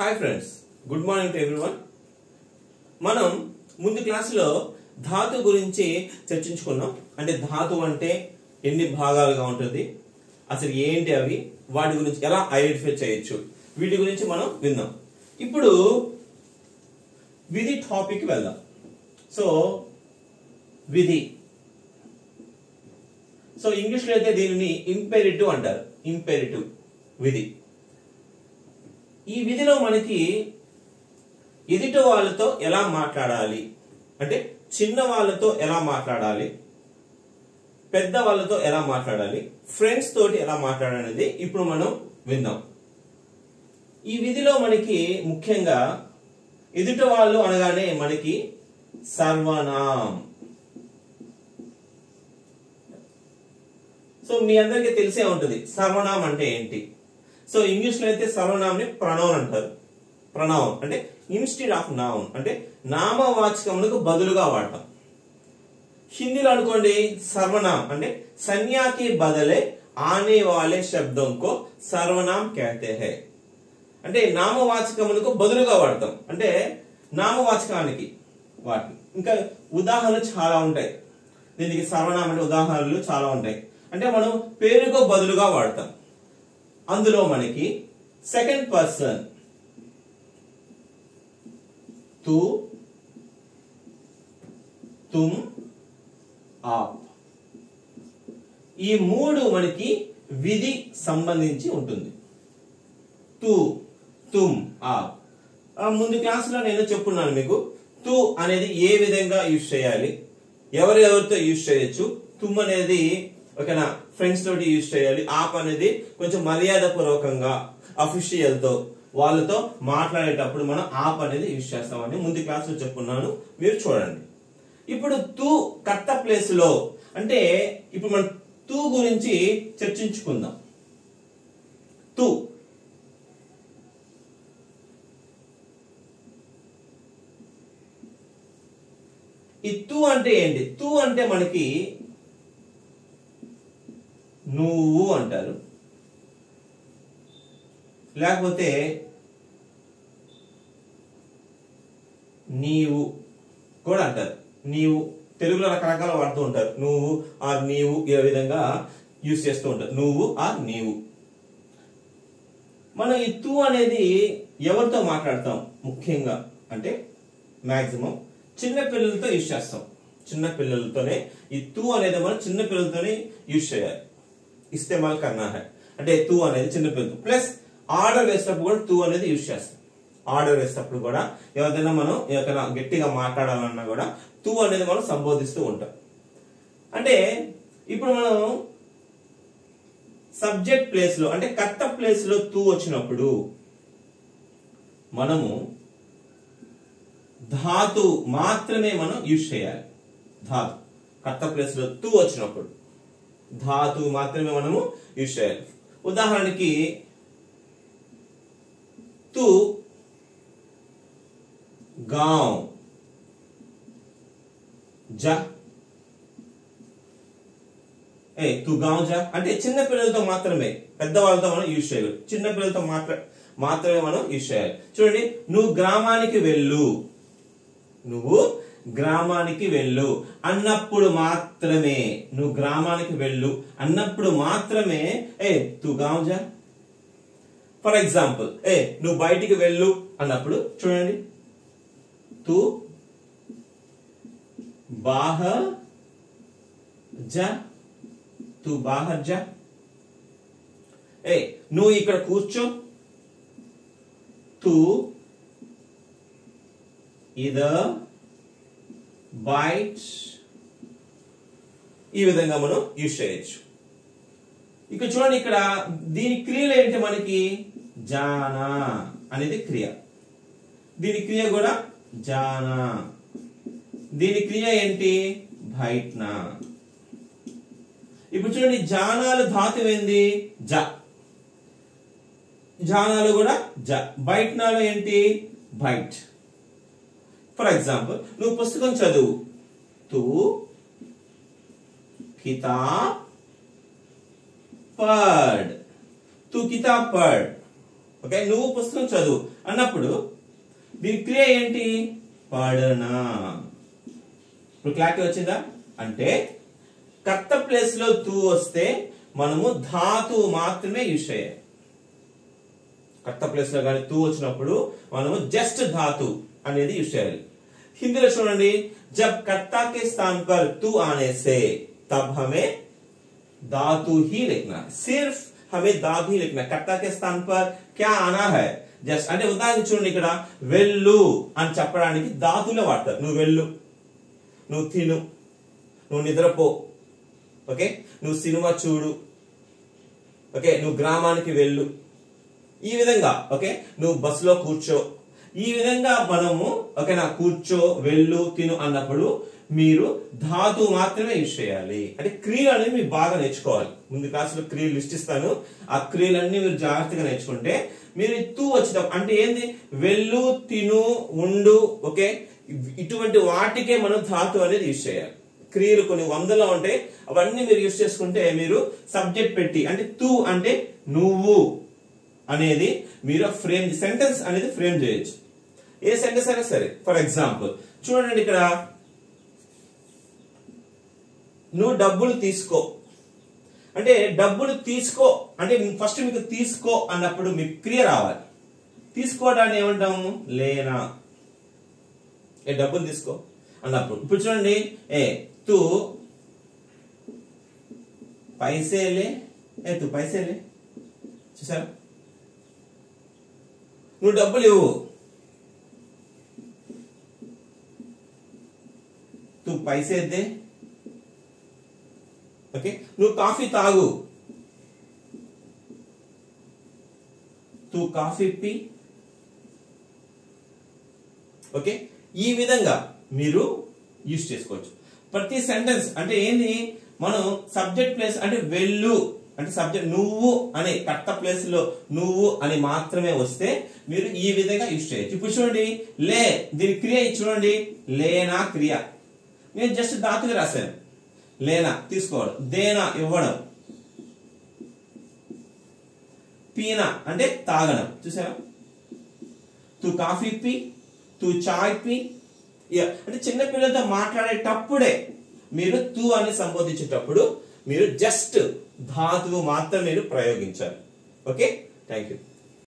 Hi friends, good morning to everyone. మనం ముందు క్లాసులో ధాతు గురించి చర్చించుకున్నాం. అంటే ధాతు అంటే ఎన్ని భాగాలుగా ఉంటుంది, అసలు ఏంటి అవి, వాటి గురించి ఎలా ఐడెంటిఫై చేయొచ్చు, వీటి గురించి మనం విందాం. ఇప్పుడు విధి టాపిక్ వెళ్దాం. సో విధి, సో ఇంగ్లీష్ లో అయితే దీనిని ఇంపెరిటివ్ అంటారు. ఇంపెరిటివ్ విధి. ఈ విధిలో మనకి ఎదుటి వాళ్ళతో ఎలా మాట్లాడాలి, అంటే చిన్న వాళ్ళతో ఎలా మాట్లాడాలి, పెద్ద వాళ్ళతో ఎలా మాట్లాడాలి, ఫ్రెండ్స్ తోటి ఎలా మాట్లాడాలనేది ఇప్పుడు మనం విందాం. ఈ విధిలో మనకి ముఖ్యంగా ఎదుటి వాళ్ళు అనగానే మనకి సర్వనామ్. సో మీ అందరికీ తెలిసే ఉంటుంది సర్వనామ్ అంటే ఏంటి. సో ఇంగ్లీష్ లో అయితే సర్వనామ్ ని ప్రొనౌన్ అంటారు. ప్రొనౌన్ అంటే ఇన్స్టెడ్ ఆఫ్ నౌన్, అంటే నామవాచకములకు బదులుగా వాడతాం. హిందీలో అనుకోండి సర్వనామ్ అంటే సంజ్ఞా కి బదలే ఆనే వాలే శబ్దం కో సర్వనామ్ कहते हैं. అంటే నామవాచకములకు బదులుగా వాడతాం, అంటే నామవాచకానికి వాటి. ఇంకా ఉదాహరణలు చాలా ఉంటాయి దీనికి. సర్వనామ్ అంటే ఉదాహరణలు చాలా ఉంటాయి. అంటే మనం పేరుకో బదులుగా వాడతాం. అందులో మనకి సెకండ్ పర్సన్ తు, తుమ్, ఆప్, ఈ మూడు మనకి విధి సంబంధించి ఉంటుంది. తు, తుమ్, ఆప్. ముందు క్లాసులో నేను చెప్పున్నాను మీకు తు అనేది ఏ విధంగా యూజ్ చేయాలి, ఎవరెవరితో యూజ్ చేయొచ్చు. తుమ్ అనేది ఓకేనా ఫ్రెండ్స్ తోటి యూజ్ చేయాలి. ఆప్ అనేది కొంచెం మర్యాద పూర్వకంగా అఫీషియల్ తో వాళ్ళతో మాట్లాడేటప్పుడు మనం ఆప్ అనేది యూజ్ చేస్తామని ముందు క్లాస్ లో చెప్పుకున్నాను, మీరు చూడండి. ఇప్పుడు తు కర్త ప్లేస్ లో, అంటే ఇప్పుడు మనం తు గురించి చర్చించుకుందాం. తు ఈ తు అంటే ఏంటి? తు అంటే మనకి నువ్వు అంటారు, లేకపోతే నీవు కూడా అంటారు. నీవు తెలుగులో రకరకాల వాడుతూ ఉంటారు. నువ్వు ఆర్ నీవు, ఏ విధంగా యూజ్ చేస్తూ ఉంటారు. నువ్వు ఆర్ నీవు. మనం ఈ తు అనేది ఎవరితో మాట్లాడతాం ముఖ్యంగా అంటే మాక్సిమం చిన్న పిల్లలతో యూజ్ చేస్తాం. చిన్న పిల్లలతోనే ఈ తు అనేది మనం చిన్న పిల్లలతోనే యూజ్ చేయాలి. ఇస్తేమాల్ కర్నా హై అంటే తు అనేది చిన్న పిల్లలు. ప్లస్ ఆర్డర్ వేసేటప్పుడు కూడా తు అనేది యూజ్ చేస్తాం. ఆర్డర్ వేసేటప్పుడు కూడా ఎవరైనా మనం ఎవరైనా గట్టిగా మాట్లాడాలన్నా కూడా తు అనేది మనం సంబోధిస్తూ ఉంటాం. అంటే ఇప్పుడు మనం సబ్జెక్ట్ ప్లేస్ లో, అంటే కర్త ప్లేస్ లో తు వచ్చినప్పుడు మనము ధాతు మాత్రమే మనం యూజ్ చేయాలి. ధాతు కర్త ప్లేస్ లో తు వచ్చినప్పుడు ధాతు మాత్రమే మనము యూజ్ చేయాలి. ఉదాహరణకి తు గావ్ జా, తు గావ్ జా అంటే చిన్న పిల్లలతో మాత్రమే, పెద్దవాళ్ళతో మనం యూజ్ చేయాలి. చిన్న పిల్లలతో మాత్రమే మనం యూజ్ చేయాలి. చూడండి, నువ్వు గ్రామానికి వెళ్ళు, నువ్వు గ్రామానికి వెళ్ళు అన్నప్పుడు మాత్రమే, నువ్వు గ్రామానికి వెళ్ళు అన్నప్పుడు మాత్రమే తు గావ్ జా. ఫర్ ఎగ్జాంపుల్ నువ్వు బయటికి వెళ్ళు అన్నప్పుడు చూడండి, తు బాహర్ జా, తు బాహర్ జా. నువ్వు ఇక్కడ కూర్చో, తు ఇదర్ బైట్. ఈ విధంగా మనం యూజ్ చేయొచ్చు. ఇక్కడ చూడండి, ఇక్కడ దీని క్రియలు ఏంటి మనకి? జానా అనేది క్రియ, దీని క్రియ కూడా జానా. దీని క్రియ ఏంటి? బైట్నా. ఇప్పుడు చూడండి, జానాలు ధాతు ఏంది? జ. జానాలు కూడా జ. బైట్నాలు ఏంటి? బైట్. ఫర్ ఎగ్జాంపుల్ నువ్వు పుస్తకం చదువు, తు కితాబ్ పढ़, तू किताब पढ़. ఓకే, నువ్వు పుస్తకం చదువు అన్నప్పుడు దీని క్రియ ఏంటి? పడనా. ఇప్పుడు క్లారిటీ వచ్చిందా? అంటే కర్త ప్లేస్ లో తూ వస్తే మనము ధాతువు మాత్రమే యూజ్ చేయాలి. కర్త ప్లేస్ లో కానీ తూ వచ్చినప్పుడు మనము జస్ట్ ధాతు అనేది యూజ్ చేయాలి. హిందీలో చూడండి, जब कर्ता के स्थान पर तू आने से तब हमें धातु ही लिखना है. सिर्फ हमें धातु ही लिखना है. कर्ता के स्थान पर क्या आना है జస్ట్ అంటే ఉదాహరణ చూడండి, ఇక్కడ వెళ్ళు అని చెప్పడానికి ధాతువులే వాడతారు. నువ్వు వెళ్ళు, నువ్వు తిను, నువ్వు నిద్రపో, ఓకే, నువ్వు సినిమా చూడు, ఓకే, నువ్వు గ్రామానికి వెళ్ళు, ఈ విధంగా, ఓకే, నువ్వు బస్సులో కూర్చో, ఈ విధంగా మనము ఓకేనా కూర్చో, వెళ్ళు, తిను అన్నప్పుడు మీరు ధాతువు మాత్రమే యూజ్ చేయాలి. అంటే క్రియలు అనేది మీరు బాగా నేర్చుకోవాలి. ముందు క్లాసులో క్రియలు లిస్ట్ ఇస్తాను, ఆ క్రియలన్నీ మీరు జాగ్రత్తగా నేర్చుకుంటే మీరు తూ వచ్చేటప్పుడు అంటే ఏంది, వెళ్ళు, తిను, ఉండు, ఓకే, ఇటువంటి వాటికే మనం ధాతు అనేది యూజ్ చేయాలి. క్రియలు కొన్ని వందలో ఉంటాయి, అవన్నీ మీరు యూజ్ చేసుకుంటే మీరు సబ్జెక్ట్ పెట్టి అంటే తూ అంటే నువ్వు అనేది మీరు ఫ్రేమ్ సెంటెన్స్ అనేది ఫ్రేమ్ చేయొచ్చు. ఏ సెంటెన్స్ అయినా సరే. ఫర్ ఎగ్జాంపుల్ చూడండి, ఇక్కడ నువ్వు డబ్బులు తీసుకో అంటే డబ్బులు తీసుకో అంటే ఫస్ట్ మీకు తీసుకో అన్నప్పుడు మీకు క్రియ రావాలి. తీసుకోవడాన్ని ఏమంటాము? లేనా. ఏ డబ్బులు తీసుకో అన్నప్పుడు ఇప్పుడు చూడండి, ఏ తూ పైసేలే, ఏ తూ పైసేలే, చూసారా, నువ్వు డబ్బులు ఇవ్వు, తూ పైసే దే, ఓకే, నువ్వు కాఫీ తాగు, తూ కాఫీ పీ, ఓకే, ఈ విధంగా మీరు యూజ్ చేసుకోవచ్చు. ప్రతి సెంటెన్స్ అంటే ఏంది, మనం సబ్జెక్ట్ ప్లేస్ అంటే వెళ్ళు అంటే సబ్జెక్ట్ నువ్వు అనే కర్త ప్లేస్ లో నువ్వు అని మాత్రమే వస్తే మీరు ఈ విధంగా యూజ్ చేయొచ్చు. ఇప్పుడు చూడండి, లే, దీని క్రియ చూడండి, లేనా క్రియ, నేను జస్ట్ ధాతుగా రాశాను. లేనా తీసుకోవడం, దేనా ఇవ్వడం, పీనా అంటే తాగడం, చూసారా, తూ కాఫీ పీ, తూ చాయ్ పీ. అంటే చిన్న పిల్లలతో మాట్లాడేటప్పుడే మీరు తూ అని సంబోధించేటప్పుడు మీరు జస్ట్ ధాతువు మాత్రం మీరు ప్రయోగించాలి. Okay, thank you.